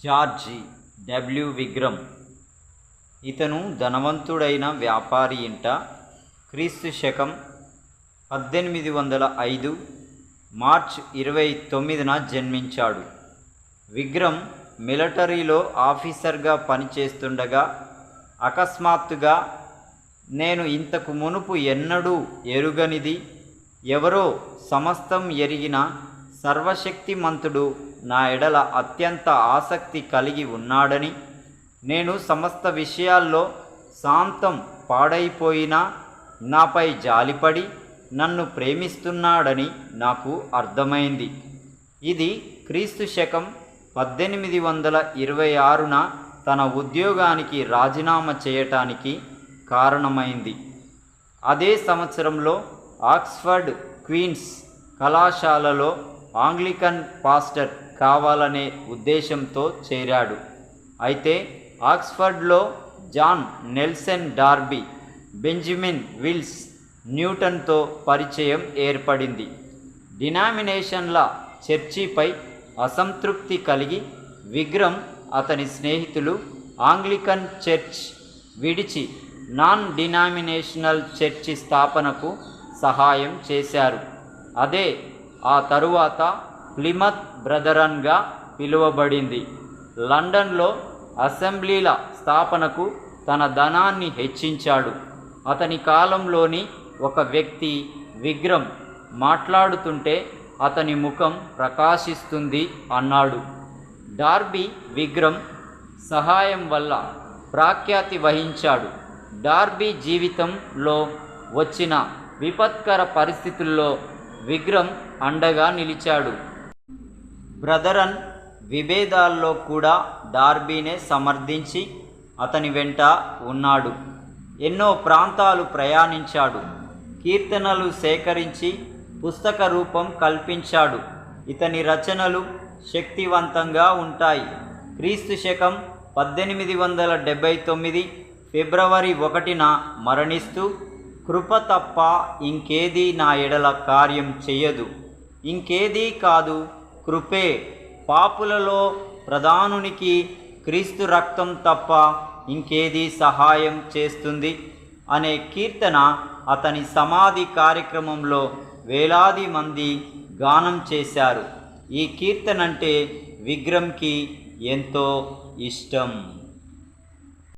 George W విగ్రమ్ ఇతను ధనవంతుడైన వ్యాపారి ఇంట క్రీస్తు శకం 1805 మార్చ్ 29న జన్మించాడు. విగ్రమ్ మిలిటరీలో ఆఫీసర్గా పనిచేస్తుండగా అకస్మాత్తుగా నేను ఇంతకు మునుపు ఎన్నడూ ఎరుగనిది, ఎవరో సమస్తం ఎరిగిన సర్వశక్తిమంతుడు నా ఎడల అత్యంత ఆసక్తి కలిగి ఉన్నాడని, నేను సమస్త విషయాల్లో శాంతం పాడైపోయినా నాపై జాలిపడి నన్ను ప్రేమిస్తున్నాడని నాకు అర్థమైంది. ఇది క్రీస్తు శకం 1826న తన ఉద్యోగానికి రాజీనామా చేయటానికి కారణమైంది. అదే సంవత్సరంలో ఆక్స్ఫర్డ్ క్వీన్స్ కళాశాలలో ఆంగ్లికన్ పాస్టర్ కావాలనే ఉద్దేశంతో చేరాడు. అయితే ఆక్స్ఫర్డ్లో John Nelson Darby, Benjamin Wills న్యూటన్తో పరిచయం ఏర్పడింది. డినామినేషన్ల చర్చిపై అసంతృప్తి కలిగి విగ్రమ్ అతని స్నేహితులు ఆంగ్లికన్ చర్చ్ విడిచి నాన్ డినామినేషనల్ చర్చి స్థాపనకు సహాయం చేశారు. అదే ఆ తరువాత ప్లిమత్ బ్రదరన్గా పిలువబడింది. లండన్లో అసెంబ్లీల స్థాపనకు తన ధనాన్ని హెచ్చించాడు. అతని కాలంలోని ఒక వ్యక్తి విగ్రమ్ మాట్లాడుతుంటే అతని ముఖం ప్రకాశిస్తుంది అన్నాడు. డార్బీ విగ్రమ్ సహాయం వల్ల ప్రఖ్యాతి వహించాడు. డార్బీ జీవితంలో వచ్చిన విపత్కర పరిస్థితుల్లో విగ్రమ్ అండగా నిలిచాడు. బ్రదరన్ విభేదాల్లో కూడా డార్బీనే సమర్థించి అతని వెంట ఉన్నాడు. ఎన్నో ప్రాంతాలు ప్రయాణించాడు. కీర్తనలు సేకరించి పుస్తక రూపం కల్పించాడు. ఇతని రచనలు శక్తివంతంగా ఉంటాయి. క్రీస్తు శకం 1879 ఫిబ్రవరి 1న మరణిస్తూ, కృప తప్ప ఇంకేదీ నా ఎడల కార్యం చెయ్యదు, ఇంకేదీ కాదు కృపే పాపులలో ప్రధానునికి క్రీస్తు రక్తం తప్ప ఇంకేదీ సహాయం చేస్తుంది అనే కీర్తన అతని సమాధి కార్యక్రమంలో వేలాది మంది గానం చేశారు. ఈ కీర్తనంటే విగ్రమ్కి ఎంతో ఇష్టం.